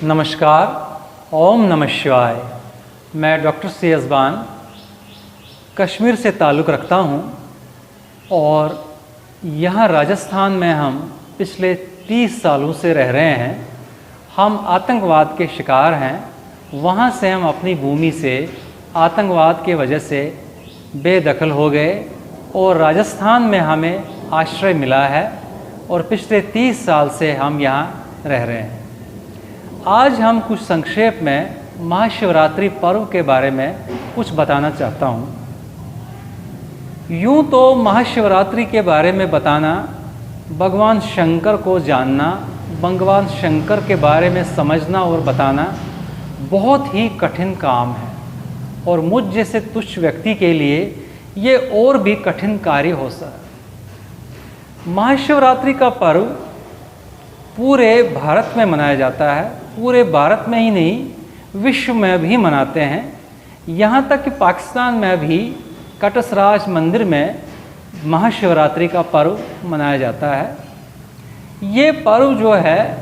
नमस्कार, ओम नमः शिवाय। मैं डॉक्टर सियज़बान कश्मीर से ताल्लुक़ रखता हूँ और यहाँ राजस्थान में हम पिछले 30 सालों से रह रहे हैं। हम आतंकवाद के शिकार हैं। वहाँ से हम अपनी भूमि से आतंकवाद के वजह से बेदखल हो गए और राजस्थान में हमें आश्रय मिला है और पिछले 30 साल से हम यहाँ रह रहे हैं। आज हम कुछ संक्षेप में महाशिवरात्रि पर्व के बारे में कुछ बताना चाहता हूँ। यूँ तो महाशिवरात्रि के बारे में बताना, भगवान शंकर को जानना, भगवान शंकर के बारे में समझना और बताना बहुत ही कठिन काम है और मुझ जैसे तुच्छ व्यक्ति के लिए ये और भी कठिन कार्य हो सकता है। महाशिवरात्रि का पर्व पूरे भारत में मनाया जाता है। पूरे भारत में ही नहीं, विश्व में भी मनाते हैं। यहाँ तक कि पाकिस्तान में भी कटसराज मंदिर में महाशिवरात्रि का पर्व मनाया जाता है। ये पर्व जो है,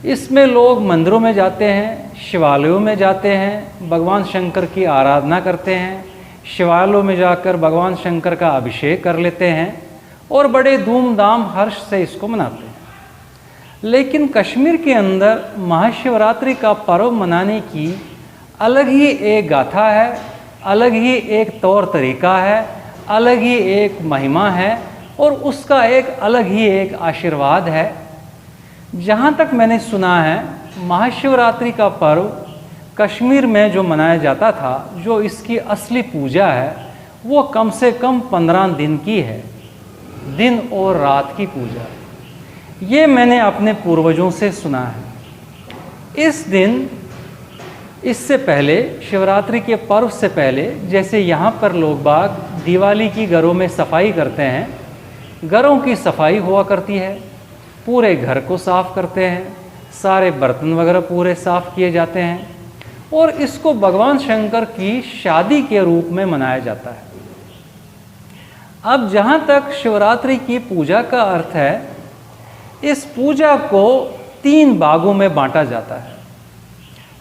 इसमें लोग मंदिरों में जाते हैं, शिवालयों में जाते हैं, भगवान शंकर की आराधना करते हैं, शिवालयों में जाकर भगवान शंकर का अभिषेक कर लेते हैं और बड़े धूमधाम हर्ष से इसको मनाते हैं। लेकिन कश्मीर के अंदर महाशिवरात्रि का पर्व मनाने की अलग ही एक गाथा है, अलग ही एक तौर तरीका है, अलग ही एक महिमा है और उसका एक अलग ही एक आशीर्वाद है। जहाँ तक मैंने सुना है, महाशिवरात्रि का पर्व कश्मीर में जो मनाया जाता था, जो इसकी असली पूजा है, वो कम से कम 15 दिन की है, दिन और रात की पूजा। ये मैंने अपने पूर्वजों से सुना है। इस दिन, इससे पहले, शिवरात्रि के पर्व से पहले, जैसे यहाँ पर लोग बाग दिवाली की घरों में सफाई करते हैं, घरों की सफाई हुआ करती है, पूरे घर को साफ़ करते हैं, सारे बर्तन वगैरह पूरे साफ़ किए जाते हैं और इसको भगवान शंकर की शादी के रूप में मनाया जाता है। अब जहाँ तक शिवरात्रि की पूजा का अर्थ है, इस पूजा को 3 भागों में बांटा जाता है।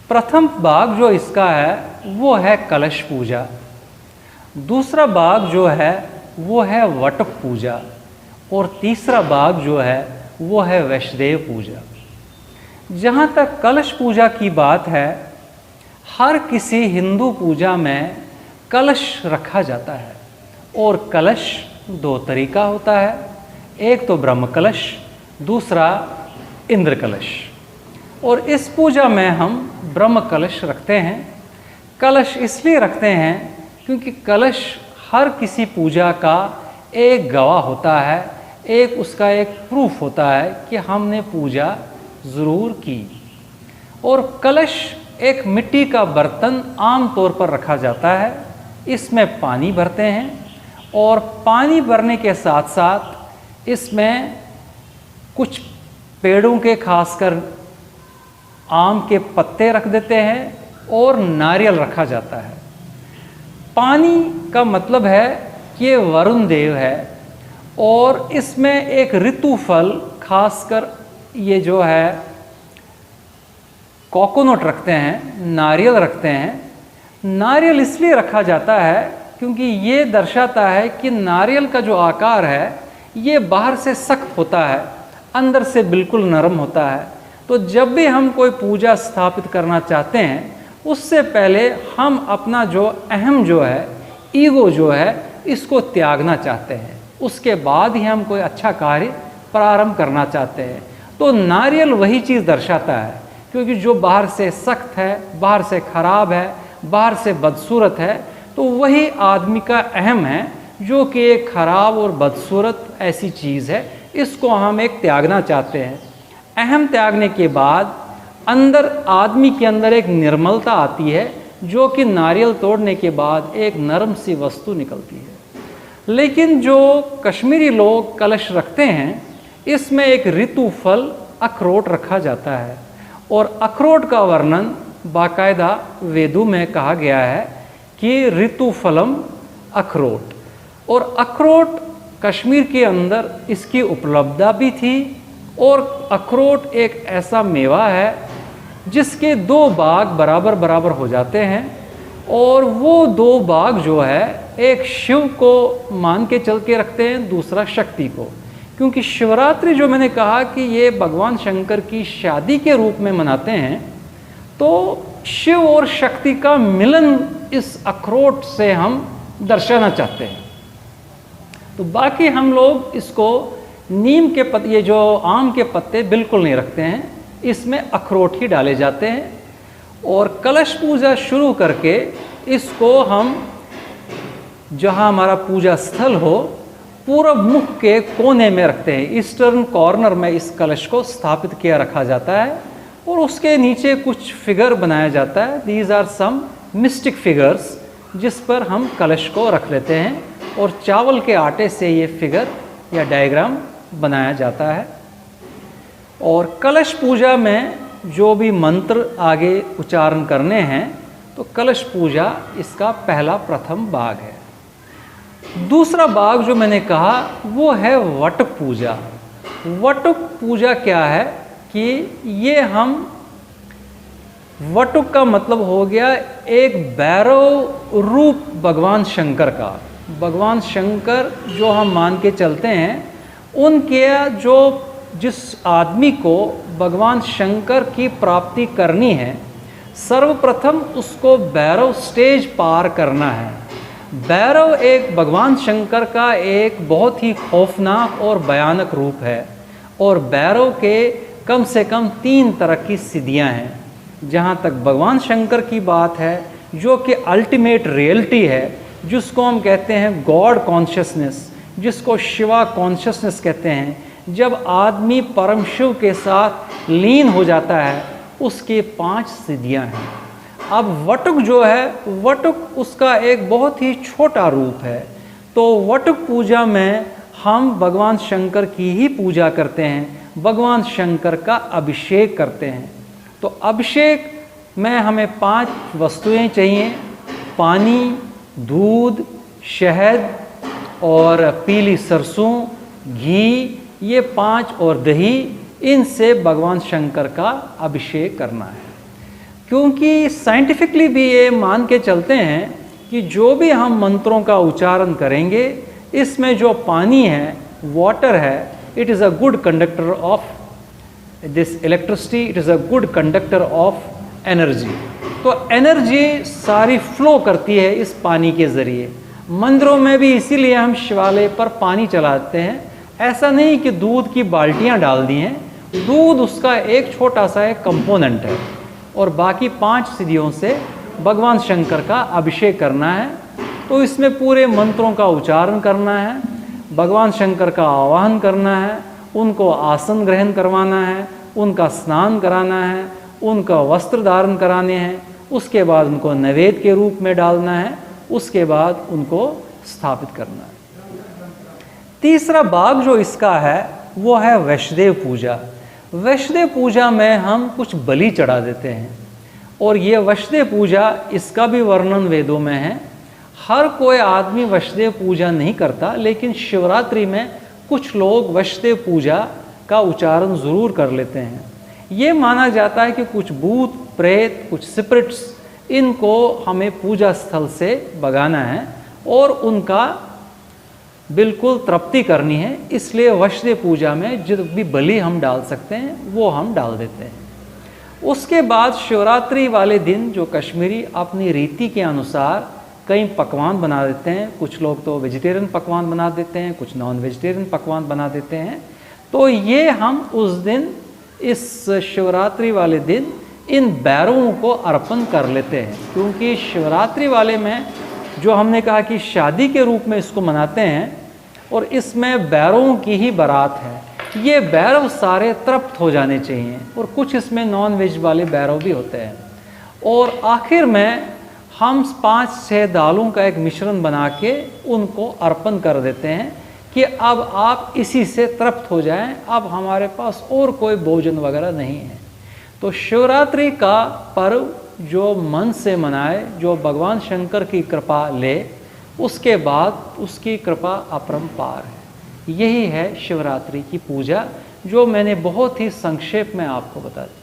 प्रथम भाग जो इसका है वो है कलश पूजा। दूसरा भाग जो है वो है वट पूजा और तीसरा भाग जो है वो है वैष्णदेव पूजा। जहाँ तक कलश पूजा की बात है, हर किसी हिंदू पूजा में कलश रखा जाता है और कलश 2 तरीका होता है। एक तो ब्रह्म कलश, दूसरा इंद्र कलश। और इस पूजा में हम ब्रह्म कलश रखते हैं। कलश इसलिए रखते हैं क्योंकि कलश हर किसी पूजा का एक गवाह होता है, एक उसका एक प्रूफ होता है कि हमने पूजा ज़रूर की। और कलश एक मिट्टी का बर्तन आम तौर पर रखा जाता है। इसमें पानी भरते हैं और पानी भरने के साथ साथ इसमें कुछ पेड़ों के, खासकर आम के पत्ते रख देते हैं और नारियल रखा जाता है। पानी का मतलब है कि ये वरुण देव है और इसमें एक ऋतु फल, खासकर ये जो है कोकोनट रखते हैं, नारियल रखते हैं। नारियल इसलिए रखा जाता है क्योंकि ये दर्शाता है कि नारियल का जो आकार है ये बाहर से सख्त होता है, अंदर से बिल्कुल नरम होता है। तो जब भी हम कोई पूजा स्थापित करना चाहते हैं, उससे पहले हम अपना जो अहम जो है, ईगो जो है, इसको त्यागना चाहते हैं। उसके बाद ही हम कोई अच्छा कार्य प्रारंभ करना चाहते हैं। तो नारियल वही चीज़ दर्शाता है, क्योंकि जो बाहर से सख्त है, बाहर से ख़राब है, बाहर से बदसूरत है, तो वही आदमी का अहम है, जो कि एक ख़राब और बदसूरत ऐसी चीज़ है। इसको हम एक त्यागना चाहते हैं। अहम त्यागने के बाद अंदर, आदमी के अंदर एक निर्मलता आती है, जो कि नारियल तोड़ने के बाद एक नरम सी वस्तु निकलती है। लेकिन जो कश्मीरी लोग कलश रखते हैं, इसमें एक ऋतु फल अखरोट रखा जाता है और अखरोट का वर्णन बाकायदा वेदों में कहा गया है कि ऋतु फलम अखरोट। और अखरोट कश्मीर के अंदर इसकी उपलब्धता भी थी और अखरोट एक ऐसा मेवा है जिसके 2 भाग बराबर बराबर हो जाते हैं। और वो 2 भाग जो है, एक शिव को मान के चल के रखते हैं, दूसरा शक्ति को। क्योंकि शिवरात्रि जो मैंने कहा कि ये भगवान शंकर की शादी के रूप में मनाते हैं, तो शिव और शक्ति का मिलन इस अखरोट से हम दर्शाना चाहते हैं। तो बाकी हम लोग इसको नीम के पत्ते, ये जो आम के पत्ते बिल्कुल नहीं रखते हैं, इसमें अखरोट ही डाले जाते हैं। और कलश पूजा शुरू करके इसको हम, जहाँ हमारा पूजा स्थल हो, पूरब मुख के कोने में रखते हैं। ईस्टर्न कॉर्नर में इस कलश को स्थापित किया रखा जाता है और उसके नीचे कुछ फिगर बनाया जाता है। These are some mystic figures, जिस पर हम कलश को रख लेते हैं और चावल के आटे से ये फिगर या डायग्राम बनाया जाता है। और कलश पूजा में जो भी मंत्र आगे उच्चारण करने हैं, तो कलश पूजा इसका पहला प्रथम भाग है। दूसरा भाग जो मैंने कहा वो है वटुक पूजा। वटुक पूजा क्या है कि ये हम, वटुक का मतलब हो गया एक भैरव रूप भगवान शंकर का। भगवान शंकर जो हम मान के चलते हैं, उनके जो जिस आदमी को भगवान शंकर की प्राप्ति करनी है, सर्वप्रथम उसको भैरव स्टेज पार करना है। भैरव एक भगवान शंकर का एक बहुत ही खौफनाक और भयानक रूप है। और भैरव के कम से कम 3 तरह की सिद्धियां हैं। जहाँ तक भगवान शंकर की बात है, जो कि अल्टीमेट रियलिटी है, जिसको हम कहते हैं गॉड कॉन्शियसनेस, जिसको शिवा कॉन्शियसनेस कहते हैं। जब आदमी परम शिव के साथ लीन हो जाता है, उसके 5 सिद्धियां हैं। अब वटुक जो है, वटुक उसका एक बहुत ही छोटा रूप है। तो वटुक पूजा में हम भगवान शंकर की ही पूजा करते हैं, भगवान शंकर का अभिषेक करते हैं। तो अभिषेक में हमें 5 वस्तुएं चाहिए: पानी, दूध, शहद और पीली सरसों, घी, ये 5 और दही। इनसे भगवान शंकर का अभिषेक करना है। क्योंकि साइंटिफिकली भी ये मान के चलते हैं कि जो भी हम मंत्रों का उच्चारण करेंगे, इसमें जो पानी है, वाटर है, it is a good conductor of this electricity, it is a good conductor of energy. तो एनर्जी सारी फ्लो करती है इस पानी के ज़रिए। मंदिरों में भी इसीलिए हम शिवालय पर पानी चलाते हैं। ऐसा नहीं कि दूध की बाल्टियां डाल दी हैं, दूध उसका एक छोटा सा एक कंपोनेंट है। और बाकी 5 सिद्धियों से भगवान शंकर का अभिषेक करना है। तो इसमें पूरे मंत्रों का उच्चारण करना है, भगवान शंकर का आवाहन करना है, उनको आसन ग्रहण करवाना है, उनका स्नान कराना है, उनका वस्त्र धारण कराने हैं, उसके बाद उनको नैवेद्य के रूप में डालना है, उसके बाद उनको स्थापित करना है। तीसरा भाग जो इसका है वो है वैष्णदेव पूजा। वैष्णदेव पूजा में हम कुछ बलि चढ़ा देते हैं। और ये वैष्णदेव पूजा, इसका भी वर्णन वेदों में है। हर कोई आदमी वैष्णदेव पूजा नहीं करता, लेकिन शिवरात्रि में कुछ लोग वैष्णदेव पूजा का उच्चारण ज़रूर कर लेते हैं। ये माना जाता है कि कुछ भूत प्रेत, कुछ स्पिरिट्स, इनको हमें पूजा स्थल से भगाना है और उनका बिल्कुल तृप्ति करनी है। इसलिए वैष्णदेव पूजा में जो भी बलि हम डाल सकते हैं वो हम डाल देते हैं। उसके बाद शिवरात्रि वाले दिन जो कश्मीरी अपनी रीति के अनुसार कई पकवान बना देते हैं। कुछ लोग तो वेजिटेरियन पकवान बना देते हैं, कुछ नॉन वेजिटेरियन पकवान बना देते हैं। तो ये हम उस दिन, इस शिवरात्रि वाले दिन, इन भैरवों को अर्पण कर लेते हैं। क्योंकि शिवरात्रि वाले में जो हमने कहा कि शादी के रूप में इसको मनाते हैं और इसमें भैरवों की ही बारात है। ये भैरव सारे तृप्त हो जाने चाहिए और कुछ इसमें नॉन वेज वाले भैरव भी होते हैं। और आखिर में हम 5-6 दालों का एक मिश्रण बना के उनको अर्पण कर देते हैं कि अब आप इसी से तृप्त हो जाएं, अब हमारे पास और कोई भोजन वगैरह नहीं है। तो शिवरात्रि का पर्व जो मन से मनाए, जो भगवान शंकर की कृपा ले, उसके बाद उसकी कृपा अपरंपार है। यही है शिवरात्रि की पूजा, जो मैंने बहुत ही संक्षेप में आपको बता दी।